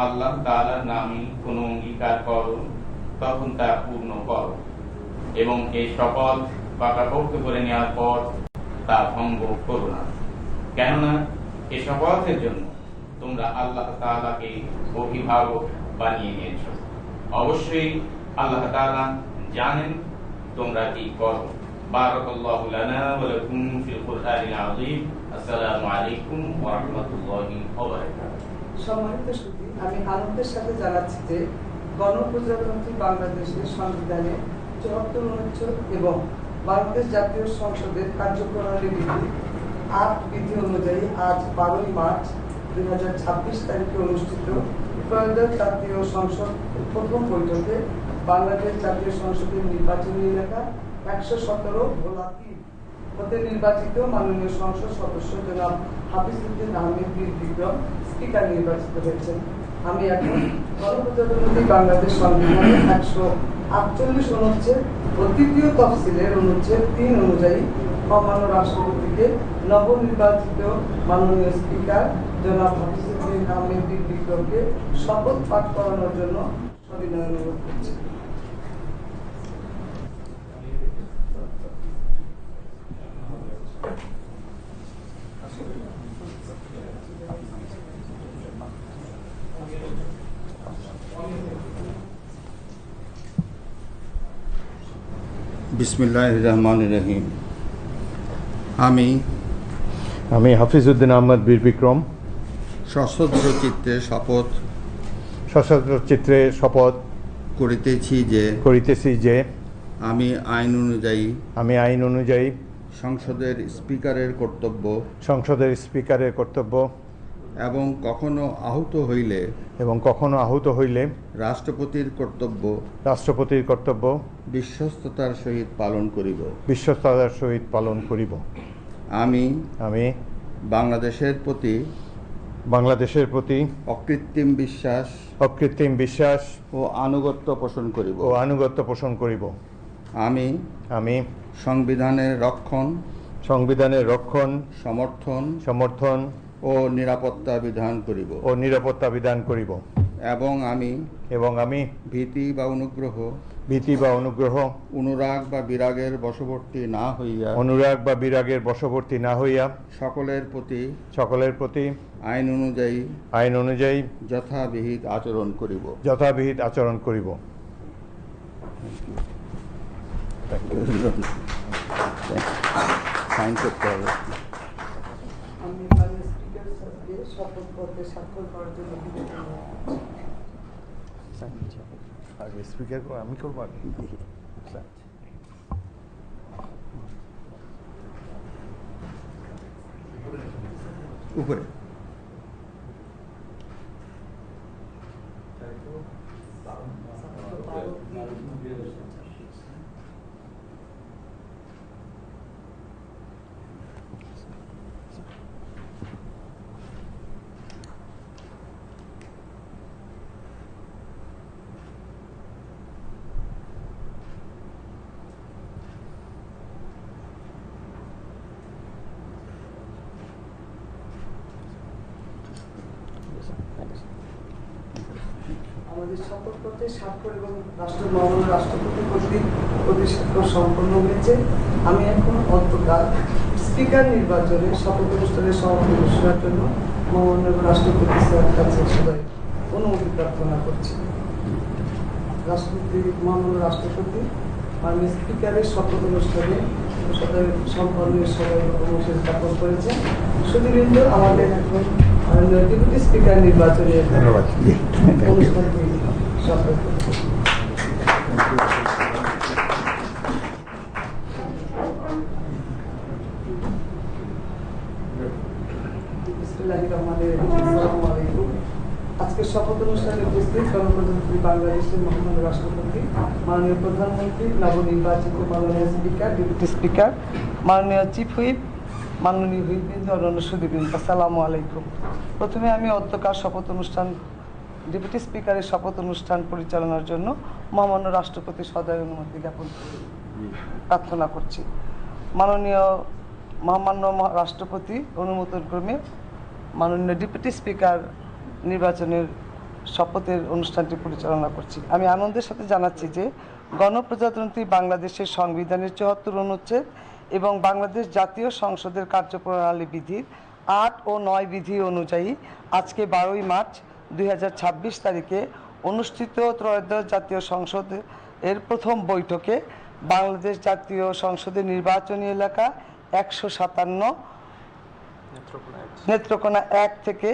আল্লাহ তাআলার নামে কোনো অঙ্গীকার করো তখন তা পূর্ণ করো এবং এই শপথ পাকাপোক্ত করে নেওয়ার পর তা ভঙ্গ করো না, কেননা এই শপথের জন্য তোমরা আল্লাহ তাআলাকে অভিভাবক বানিয়ে নিয়েছ। অবশ্যই আল্লাহ তাআলা জানেন তোমরা কি করো। বারাকাল্লাহু লানা ওয়া লাকুম ফিল কুরআনিল আযীম। আসসালামু আলাইকুম ওয়া রাহমাতুল্লাহি ওয়া বারাকাতুহু। সম্মানিত সুধী, আমি আনন্দের সাথে জানাচ্ছি যে গণপ্রজাতন্ত্রী বাংলাদেশের সংবিধানে ৭৪ অনুচ্ছেদ এবং বাংলাদেশ জাতীয় সংসদের কার্যপ্রণালী বিধি ৮ বিধি অনুযায়ী আজ ১২ই মার্চ ২০২৬ তারিখে অনুষ্ঠিত ত্রয়োদশ জাতীয় সংসদ প্রথম বৈঠকে বাংলাদেশ জাতীয় সংসদের নির্বাচনী এলাকা ১১৭ ভোলা ৩ হতে নির্বাচিত মাননীয় সংসদ সদস্য জনাব হাফিজউদ্দিন আহমেদ বীর বিক্রম স্পিকার নির্বাচিত হয়েছেন। আমি এখন গণপ্রজাতন্ত্রী বাংলাদেশ সংবিধানের ১৪৮ অনুচ্ছেদ ও তৃতীয় তফসিলের অনুচ্ছেদ ৩ অনুযায়ী মহামান্য রাষ্ট্রপতিকে নবনির্বাচিত মাননীয় স্পিকার জনাব হাফিজউদ্দিন আহমেদ বীর বিক্রমকে শপথ পাঠ করানোর জন্য সবিনয় অনুরোধ করছি। বিসমিল্লাহির রহমানির রহিম। আমি হাফিজউদ্দিন আহমেদ বীর বিক্রম সশস্ত্র চিত্তে শপথ করিতেছি যে আমি আইন অনুযায়ী সংসদের স্পিকারের কর্তব্য এবং কখনো আহত হইলে রাষ্ট্রপতির কর্তব্য বিশ্বস্ততার সহিত পালন করিব। আমি বাংলাদেশের প্রতি অকৃত্রিম বিশ্বাস ও আনুগত্য পোষণ করিব। আমি সংবিধানের রক্ষণ সমর্থন ও নিরাপত্তা বিধান করিব এবং আমি ভীতি বা অনুগ্রহ অনুরাগ বা বিরাগের বশবর্তী না হইয়া সকলের প্রতি আইন অনুযায়ী যথাবিহিত আচরণ করিব। সাইন করতে হবে। আমি স্পিকার স্যারকে শপথ পত্রে স্বাক্ষর করার জন্য স্পিকার আমি করবো উপরে আমাদের শপথ পত্রে স্বাক্ষর এবং মহামান্য রাষ্ট্রপতি কর্তৃক প্রতিস্বাক্ষর সম্পন্ন হয়েছে। আমি এখন অন্তকাল স্পিকার নির্বাচনে শপথ অনুষ্ঠানের সভাপতি ঘোষণার জন্য মহামান্য রাষ্ট্রপতি স্যারের কাছে সবাই অনুমতি প্রার্থনা করছি। মহামান্য রাষ্ট্রপতি মাননীয় স্পিকারের শপথ অনুষ্ঠানে সম্পন্নের সবাই অবশ্যই স্থাপন করেছেন। শুধুবৃন্দ, আমাদের এখন ডেপুটি স্পিকার নির্বাচনের অনুষ্ঠানটি সফল করছে। আজকের শপথ অনুষ্ঠানে উপস্থিত গণপ্রজাতন্ত্রী বাংলাদেশের মহামান্য রাষ্ট্রপতি, মাননীয় প্রধানমন্ত্রী, নবনির্বাচিত মাননীয় স্পিকার, ডেপুটি স্পিকার, মাননীয় চিফ হুইপ, মাননীয় হুইপবৃন্দ, অন্যান্য সুধীবৃন্দ, আসসালামু আলাইকুম। প্রথমে আমি অধ্যকার শপথ অনুষ্ঠান ডেপুটি স্পিকারের শপথ অনুষ্ঠান পরিচালনার জন্য মহামান্য রাষ্ট্রপতির সদয় অনুমতি জ্ঞাপন প্রার্থনা করছি। মহামান্য রাষ্ট্রপতি অনুমোদন ক্রমে মাননীয় ডেপুটি স্পিকার নির্বাচনের শপথের অনুষ্ঠানটি পরিচালনা করছি। আমি আনন্দের সাথে জানাচ্ছি যে গণপ্রজাতন্ত্রী বাংলাদেশের সংবিধানের ৭৪ অনুচ্ছেদ এবং বাংলাদেশ জাতীয় সংসদের কার্যপ্রণালী বিধির ৮ ও ৯ বিধি অনুযায়ী আজকে ১২ই মার্চ ২০২৬ তারিখে অনুষ্ঠিত ত্রয়োদশ জাতীয় সংসদ এর প্রথম বৈঠকে বাংলাদেশ জাতীয় সংসদের নির্বাচনী এলাকা ১৫৭ নেত্রকোনা ১ থেকে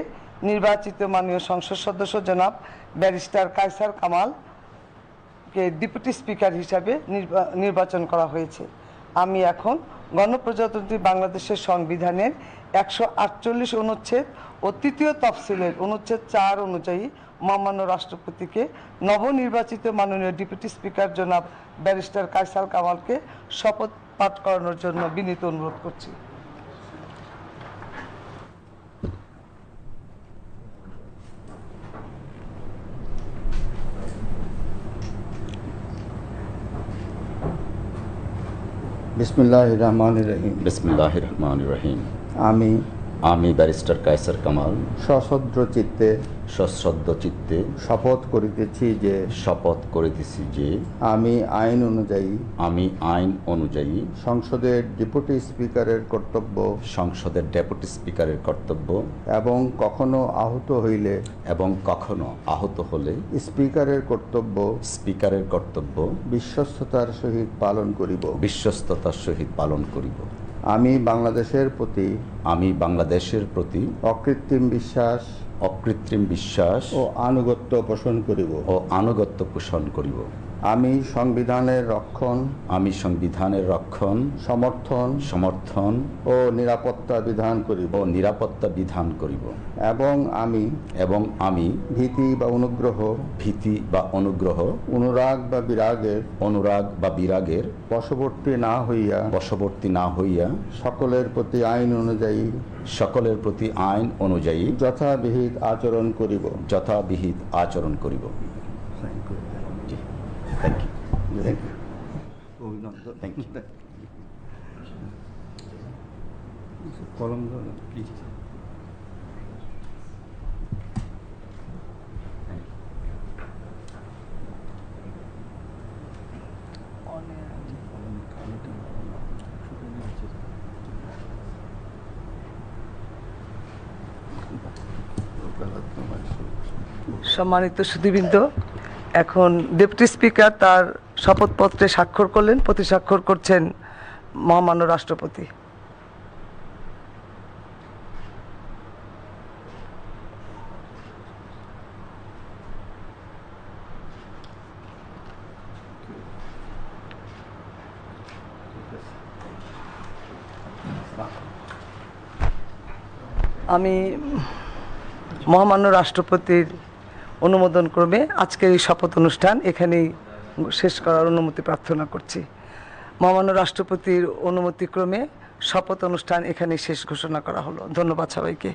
নির্বাচিত মাননীয় সংসদ সদস্য জনাব ব্যারিস্টার কায়সার কামালকে ডেপুটি স্পিকার হিসাবে নির্বাচন করা হয়েছে। আমি এখন গণপ্রজাতন্ত্রী বাংলাদেশের সংবিধানের ১৪৮ অনুচ্ছেদ ও তৃতীয় তফসিলের অনুচ্ছেদ ৪ অনুযায়ী মহামান্য রাষ্ট্রপতিকে নবনির্বাচিত মাননীয় ডেপুটি স্পিকার জনাব ব্যারিস্টার কায়সার কামালকে শপথ পাঠ করানোর জন্য বিনীত অনুরোধ করছি। বিসমিল্লাহির রহমানির রহিম। বিসমিল্লাহির রহমানির রহিম। আমি ব্যারিস্টার কায়সার কামাল সশ্রদ্ধ চিত্তে শপথ করিতেছি যে আমি আইন অনুযায়ী সংসদের ডেপুটি স্পিকারের কর্তব্য এবং কখনো আহত হইলে স্পিকারের কর্তব্য বিশ্বস্ততার সহিত পালন করিব। আমি বাংলাদেশের প্রতি অকৃত্রিম বিশ্বাস ও আনুগত্য পোষণ করিব। আমি সংবিধানের রক্ষণ সমর্থন ও নিরাপত্তা বিধান করিব এবং আমি ভীতি বা অনুগ্রহ অনুরাগ বা বিরাগের বশবর্তী না হইয়া সকলের প্রতি আইন অনুযায়ী যথাবিহিত আচরণ করিব। Thank you. অভিনন্দন। Thank you. কলম সম্মানিত সুধীবৃন্দ, এখন ডেপুটি স্পিকার তার শপথপত্রে স্বাক্ষর করলেন। প্রতি স্বাক্ষর করছেন মহামান্য রাষ্ট্রপতি। আমি মহামান্য রাষ্ট্রপতির অনুমোদন ক্রমে আজকের এই শপথ অনুষ্ঠান এখানেই শেষ করার অনুমতি প্রার্থনা করছি। মহামান্য রাষ্ট্রপতির অনুমতিক্রমে শপথ অনুষ্ঠান এখানেই শেষ ঘোষণা করা হলো। ধন্যবাদ সবাইকে।